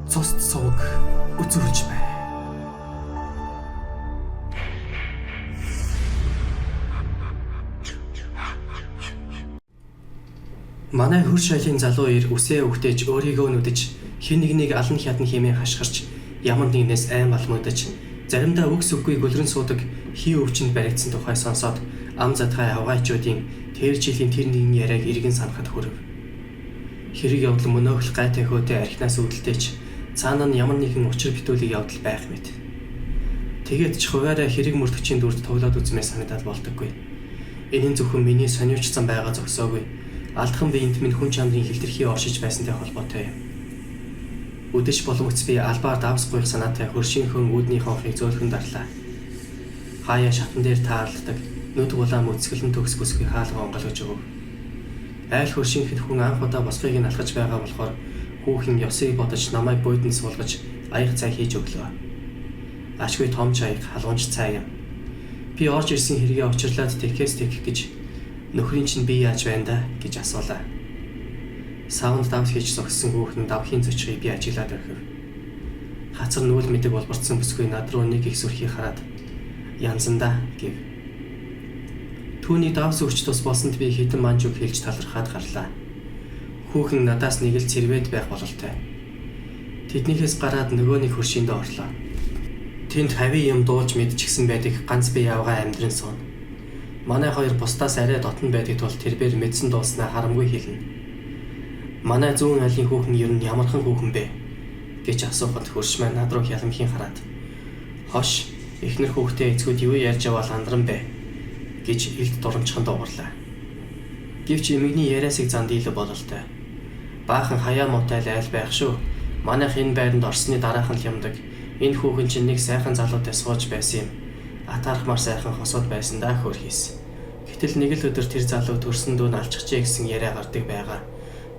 цусд сувг үзүүлж бай. Манай хөр шайлын залуу ир үсээ өгтөж өөрийгөө нүдэж хэн нэгнийг алан хятан хэмээн хашгирч ямар нэгнээс айн балмуудаж заримдаа үгс үгүй гөлрөн суудаг хий өвчнөд баригдсан тухай сонсоод ам задгай авгайчуудын тэр жилийн тэр нэгэн яриаг эргэн санахад хүрэв. Хэрэг явдал мөнөөхөл гай тахиутай архинаас үүдэлтэйч цаана нь ямар нэгэн учир битүүлэг явдал байх мэт. Тэгээд ч хуваараа хэрэг мөрдөгчийн дүрд тоглоод үзмээр санагдаад болдоггүй. Энэ нь зөвхөн миний сониучсан байгаа зогсоогүй. Алдхан биеинд минь хүн чанарын хилтерхий оршиж байсантай холбоотой юм. Үдэш боломжц би албаар давс гуйх санаатай хөршийнхөн үүдний хонхыг зөөлхөн дарлаа. Хаяа шатан дээр таарладаг нүд улаан мөцгөлн төгс бүсгүй хаалга онгойлгож өгөв. Айл хөршийнхэд хүн анх удаа босхийг нь алхаж байгаа болохоор хүүхэн ёсыг бодож намайг буудан суулгаж аяг цай хийж өглөө. Ашгүй том чаяг халуунч цай юм. Би орж ирсэн хэрэгээ учирлаад тэхээс тэгэх гэж нөхрийн чинь би яаж байна да гэж асуулаа. Саунд давс хийж зогссон хүүхэн давхийн зочгийг би ажиглаад орхив. Хацар нүүл мэдэг болборцсон бүсгүй над руу нэг их сүрхий хараад янзандаа гэв. Түүний давс өгч тус болсонд би хэдэн манж үг хэлж талархаад гарлаа. Хүүхэн надаас нэг л цэрвэд байх бололтой. Тэднийхээс гараад нөгөө нэг хөршиндөө орлоо. Тэнд хавийн юм дуулж мэдчихсэн байдаг ганц би явгаа амьдран суун. Манай хоёр бусдаас арай дотн байдаг тул тэрбээр мэдсэн дууснаа харамгүй хэлнэ. Манай зүүн айлын хүүхэн ер нь ямархан хүүхэн бэ гэж асуухад хөрш маань над руу хяламхийн хараад хош эхнэр хүүхдээ эцгүүд юу ярьж аваад андран бэ гэж илт дурамчхан дуугарлаа. Гэвч эмэгний яриасыг зан дийлэ бололтой. Баахан хаяа муутай айл байх шүү. Манайх энэ байранд орсны дараахан л юмдаг. Энэ хүүхэн чинь нэг сайхан залуутай сууж байсан юм. Атаархмаар сайхан хосоод байсан даа хөр хийс. Гэтэл нэг л өдөр тэр залуу төрсөн дүүн алчихжээ гэсэн яриа гардаг байгаа.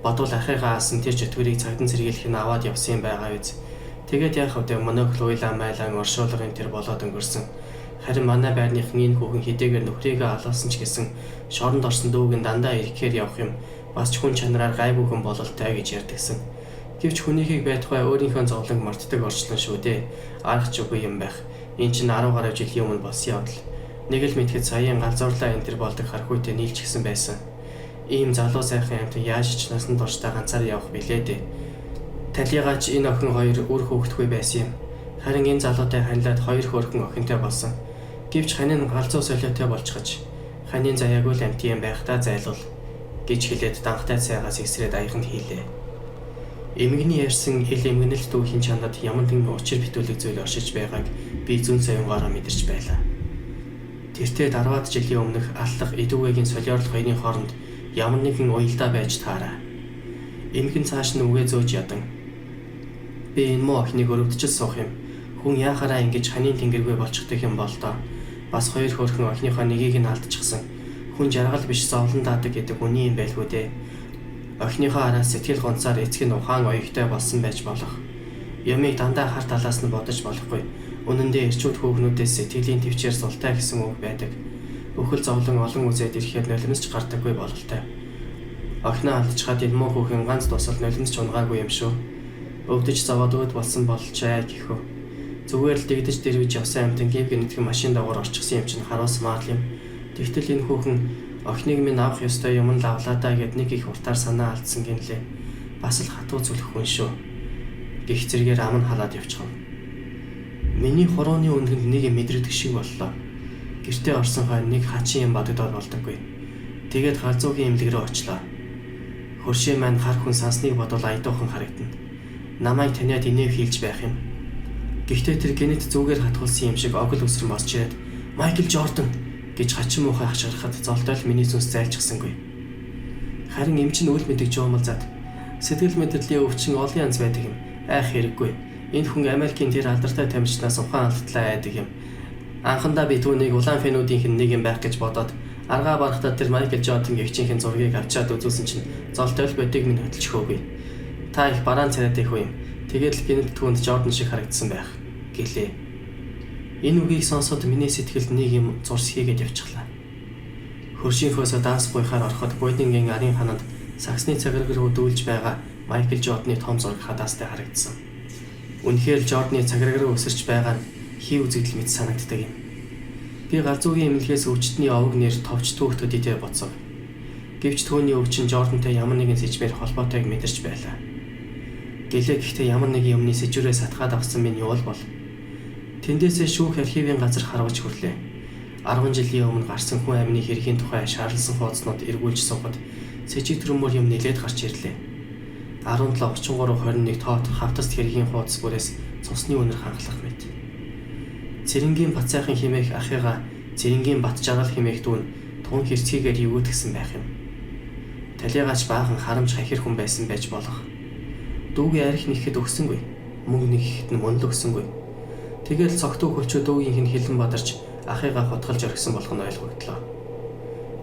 Бодвол ахыгаа аасан тэр чөтгөрийг цагдан сэргийлэх нь аваад явсан юм байгаа биз. Тэгээд яах вэ мөнөөхөл уйлаа майлан оршуулгын тэр болоод өнгөрсөн. Харин манай байрныхан энэ хүүхэн хэдийгээр нөхрийгөө алуулсан ч гэсэн шоронд орсон дүүг нь дандаа ирэхээр явах юм. Бас ч хүн чанараар гайвүйхэн бололтой гэж ярьдагсан. Гэвч хүнийхийг байтугай өөрийнхөө зовлонг мартдаг орчлон шүү дээ. Аргач үгүй юм байх. Энэ чинь 10 гаруй жилийн өмнө болсон явдал. Нэг л мэдхэд саяын галзуурлаа энэ төр болдог хархуйтай нийлж гисэн байсан. Ийм залуу сайхан амт яаж ч насан туршдаа ганцаар явах билээ дээ. Талигач энэ охин хоёр үр хөөгдөхгүй байсан юм. Харин энэ залуутай ханилаад хоёр хөөрхөн охинтой болсон. Гэвч ханийн галзуу солиотой болчихож ханийн заяагүй л амт юм байх та зайлуул гэж хэлээд данхтай цайгаас эсрээд аяганд хийлээ. Эмэгний ярьсан ил эмгэнэл дүүхийн чанад ямар нэгэн учир битүүлэг зүйл оршиж байгааг би зүүн соёнгоороо мэдэрч байлаа. Тэртээ дараад жилийн өмнөх аллах эдүүгийн солиорлох хоёрын хооронд ямар нэгэн уялдаа байж таараа. Эмгэн цааш нь үгээ зөөж ядан. Би энэ муу охиныг өрөвдөж суух юм. Хүн яахаараа ингэж ханийн тэнгэргүй болчихдаг юм бол доо. Бас хоёр хөөрхөн охиныхоо нэгийг нь алдчихсан. Хүн жаргал биш зовлон даадаг гэдэг үний юм байлгүй дээ. Охиныхоо араас сэтгэл гонцоор эцэг нь ухаан оёгтой болсон байж болох. Ямиг дандаа хар талаас нь бодож болохгүй. Үнэн дээр эрчүүд хөөгнүүдээс сэтгэлийн төвчээр султай гэсэн үг байдаг. Өхөл зовлон олон үзээд ирэхэд нулимсч гардаггүй бололтой. Охиноо алдчихад энэ муу хүүхэн ганц тусал нулимсч унгаагүй юм шүү. Өвдөж заваад өөд болсон болчаа гэхүү. Зүгээр л дэгдэж дэрвэж явсан амтан гинг нэгтгэн машин дагуур орчихсон юм чинь харуулсмаар юм. Тэгтэл энэ хүүхэн охиныг минь авах ёстой юм л авлаа даа гэд нэг их уртаар санаа алдсан гинлээ. Бас л хатуу зүлэх хүн шүү. Гэх зэрэгээр ам нь халаад явчихав. Миний хорооны өндгөнд нэг юм мэдрэгдэх шиг боллоо. Гэртээ орсон хойно нэг хачин юм бодогдоод болдоггүй. Тэгээд галзуугийн имлэг рүү очлоо. Хөршөө маань хар хүн сансныг бодвол айдуухан харагдана. Намайг таниад инэв хийлж байх юм. Гэхдээ тэр генет зүгээр хатгуулсан юм шиг огл өсрөн босч ирээд Майкл Жордан гэж хачин муухай хашгирахад золтой л миний сүнс зайлчгсангүй. Харин эм чинь үл мэдэг жуумалзаад сэтгэл мэдрэлийн өвчин олон янз байдаг юм. Айх хэрэггүй. Энэ хүн Америкийн тэр алдартай тамирчнаас ухаан алдлаа айдаг юм. Анхандаа би түүнийг улаан фенүүдийнх нь нэг юм байх гэж бодоод аргаа барахтаа тэр Майкл Жордан гэгчийнхэн зургийг авчаад үзүүлсэн чинь золтой л бодиг минь хөдөлчихөөгүй. Та их бараан царайд их үе юм. Тэгээд л гинэд түүнд Жордан шиг харагдсан байх гэлээ. Энэ үгийг сонсоод миний сэтгэлд нэг юм зурс хийгээд явчихлаа. Хөршийнхөөсөө данс гуйхаар ороход Бодингийн арын ханад саксны цагираг руу дүүлж байгаа Майкл Жорданы том зураг хадаастай харагдсан. Үнэхээр Жордны цаграг руу өсөрч байгаа нь хий үзэгдэл мэт санагддаг юм. Би галзуугийн эмнэлгээс өвчтний овог нэр товч түүх төдийтэй боцов. Гэвч түүний өвчин Жордантай ямар нэгэн сэжмээр холбоотойг мэдэрч байлаа. Гэхдээ ямар нэгэн юмны сэжвэрээс атгаад авсан минь юул бол. Тэндээсээ шүүх архивын газар харваж хүрлээ. 10 жилийн өмнө гарсан хүн амины хэргийн тухай шаарлсан хуудснууд эргүүлж суугаад сэжиг төрөмөр юм нэлээд гарч ирлээ. 17-33-21 тоот хавтас хэргийн хуудас бүрээс цусны үнэр хангалах мэт. Цэрэнгийн Бацайхан химээх ахыгаа Цэрэнгийн Батжагаал химээх дүүн тун хэрцгийгээр югдгсэн байх юм. Талигач баахан харамж хахир хүн байсан байж болох. Дүүгийн арх нэхэд өгсөнгүй. Мөнгө нэхэд нь мөн л өгсөнгүй. Тэгэл цогтуу хөлчөө дүүгийнх нь хилэн бадарч ахыгаа хотголж орхисон болох нь ойлгогдлоо.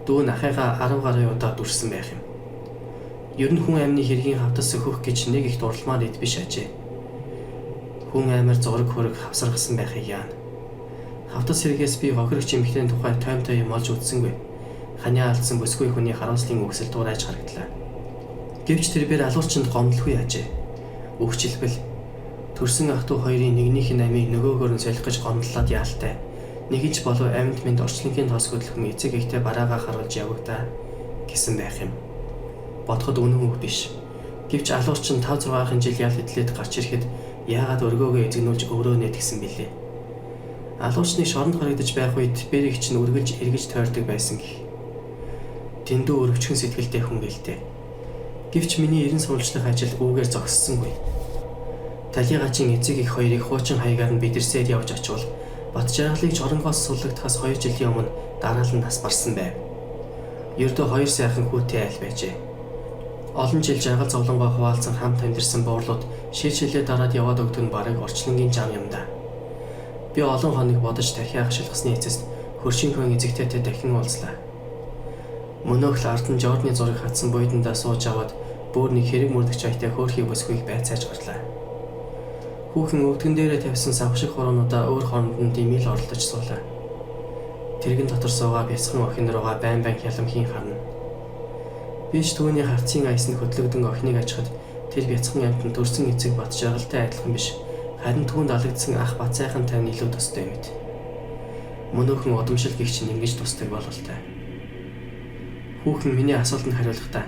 Дүү нь ахыгаа 10 гаруй удаа дүрсэн байх юм. Ер нь хүн амны хэргийн хавтас сөхөх гэж нэг их дурламаар эд биш ажээ. Хүн амир зураг хөрөг хавсаргасан байхыг яана. Хавтас хэрэгээс би хохирогч эмэгтэйн тухай тоймтой юм олж үзсэнгүй. Ханиа алдсан бүсгүй хүний харуулслын үгсэл дуурайж харагдлаа. Гэвч тэрээр алуурчинд гомдлгүй яажээ. Өгчлбэл төрсөн ах トゥ хоёрын нэгнийх нь амийг нөгөөгөөр нь солих гэж гомдлоод яалтай. Нэгж болов амьд минь орчлонгийн тоос хөдөлгөн эцэг ихтэй бараагаа харуулж явагдаа гэсэн байх юм. Бодоход үнэн үг биш. Гэвч алуурчин 5-6 жил ял хэдлээд гарч ирэхэд яагаад өргөөгөө эзэгнүүлж өөрөө нэтгсэн бэлээ. Алуурчныг шоронд харагдаж байх үед бэрэг чинь үргэлж эргэж тойрдог байсан гэх. Тэндүү өргөчгөн сэтгэлтэй хүн гэлтэй. Гэвч миний 90 сурвалжлах ажил үүгээр зогссонгүй. Талигачин эцэг их хоёрыг хуучин хаягаар нь бидэрсээр явж очивол Батжаагалыг жоронгоос суллагдахаас 2 жилийн өмнө дараалан нас барсан байв. Ердөө 2 сайхан хүүтэй айл байжээ. Олон жил жаргал зовлонгоо хуваалцсан хамт амьдэрсэн буурлууд шилжүүлээ дараад яваад өгдөг нь барыг орчлонгийн зам юм да. Би олон хоног бодож тархиа хашилгасны эцэст хөршинхөн эзэгтэйтэй дахин уулзлаа. Мөнөөх л ард нь Жордны зураг хатсан буйдандаа сууж аваад бүр нэг хэрэг мөрдөгч айтай хөөрхий босхийг байцааж гарлаа. Хүүхэн өвдгөн дээрээ тавьсан савшиг хуруунуудаа өөр хооронд нь димэл оролдож суулаа. Тэрэгэн дотор суугаа бяцхан охин руугаа байн хяламхийн харна. Биш түүний харцын айсны хөдлөгдөн охиныг ажихад тэр бяцхан амтнд төрсөн эцэг Батжаагалтай адилхан биш. Харин түүнд алагдсан ах Бацайхан тань илүү тустай мэт. Мөнөөхөн удамшил гихч нь ингэж тусдаг бололтой. Хүүхэн миний асуултанд хариулахдаа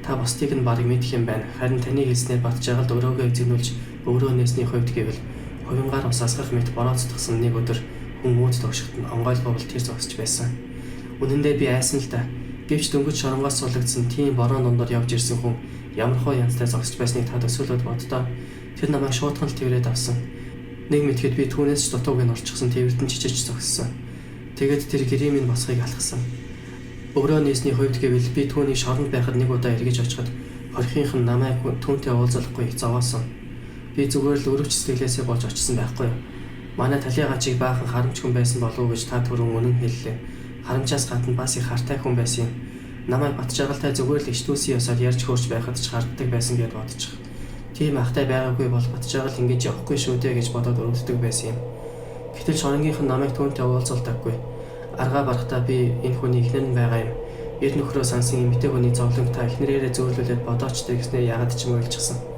та бусдыг нь барыг мэдэх юм байна. Харин таны хэлснээр Батжаагалд өрөөгөө эзэгнүүлж өөрөө нээсний хувьд гэвэл хувингаар ус асгах мэт борооцдгсан нэг өдөр хүн үүд тогшихт нь онгойлгоо тэр зогсож байсан. Үнэн дээр би айсан л да. Гэвч дөнгөж шоронгоос суулгадсан тийм бороо дундор явж ирсэн хүн ямар хоо янзтай зогсож байсныг та төсөөлөд боддоо. Тэр намайг шуудхан л тэрвэрэд авсан. Нэг мэтгэд би түүнээс ч дутууг нь орчихсон тэрвэртэн чичиж зогссон. Тэгэд тэр гэрийн минь босхийг алхсан. Өөрөө нээсний хувьд гэвэл би түүний шоронд байхад нэг удаа эргэж очиход хорхийнх нь намайг түүнтэй уулзахгүй их зовоосон. Би зүгээр л өрөвч сэтгэлээсээ болж очсон байхгүй юу. Манай талигаачийг баахан харамч хүн байсан болов уу гэж та түрүүн үнэн хэллээ. Харамчаас гадна бас их хартай хүн байсан юм. Намайг Батжаагалтай зүгээр л ичдүүсийн ёсоор ярьж хөөрч байхад ч харддаг байсан гэд бодчих. Тийм ахтай байгаагүй бол Батжаагал ингэж явахгүй шүү дээ гэж бодоод өрөвддөг байсан юм. Гэтэл шоронгийнх нь намайг түүнтэй уулзалтаггүй. Аргаа барахтаа би энэ хүний эхнэр нь байгаа юм. Эр нөхрөө сансан эмэгтэй хүний зовлонг та эхнэрээрээ зөөрлүүлээд бодоочтой гэснээр яагаад ч юм уйлчихсан.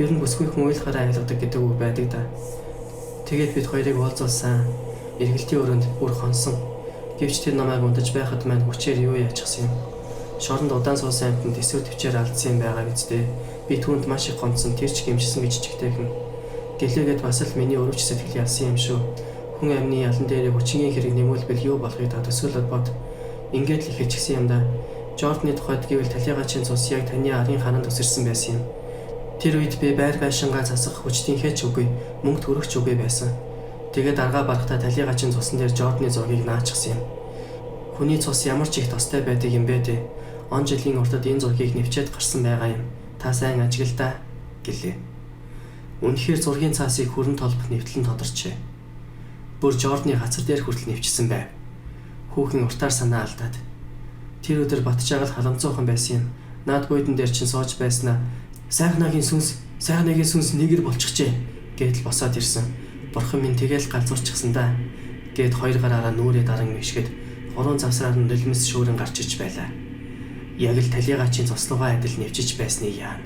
Ер нь бүсгүй хүн уйлахаараа айлгадаг гэдэг үг байдаг да. Тэгээд бид хоёрыг уулзуулсан. Эргэлтийн өрөөнд бүр хонсон. Гэвч тэр намайг ундаж байхад маань хүчээр юу яачихсан юм. Шоронд удаан суусан амтнд төсөв төвчээр алдсан юм байгаа гэдэгтэй. Би түүнд маш их гомдсон тэр ч гэмшсэн гэж чигтэйхэн. Гэлээгээд бас л миний өрөвч сэтгэл ялсан юм шүү. Хүн амны ялан дээр хүчингийн хэрэг нэмүүлбэл юу болохыг та төсөөлөд бод. Ингээд л их хичгсэн юм да. Жордны тухайд гэвэл талигаачийн цус яг таны арын хананд өсөрсөн байсан юм. Тэр үед би байр байшингаа засах хүчтийн хээч үгүй, мөнгө төрөгч үгүй байсан. Тэгээд аргаа барахтаа талигаачийн цусан дээр Жордны зургийг наачихсан юм. Хүний цус ямар ч их тостой байдаг юм бэ дээ. Он жилийн уртад энэ зургийг нэвчээд гарсан байгаа юм. Та сайн ажиглаа гэлээ. Үнэхээр зургийн цаасыг хүрэн толбох нэвтлэн тодорчээ. Бүр Жордны хацар дээр хүртэл нэвчсэн байв. Хүүхэн уртаар санаа алдаад. Тэр өдөр Батжаагал халамцуухан байсан юм. Наад буйдан дээр чинь сууж байснаа сайхнагийн сүнс нэгэр болчихжээ гэдэл босоод ирсэн. Бурхан минь тэгэл галзуурчихсан да. Гэд хоёр гараараа нүрээ даран мэгшгэд 3 завсраар нь нулимс шүүрэн гарч иж байлаа. Яг л талигаачийн цуслуугаа адил нэвчиж байсныг яана.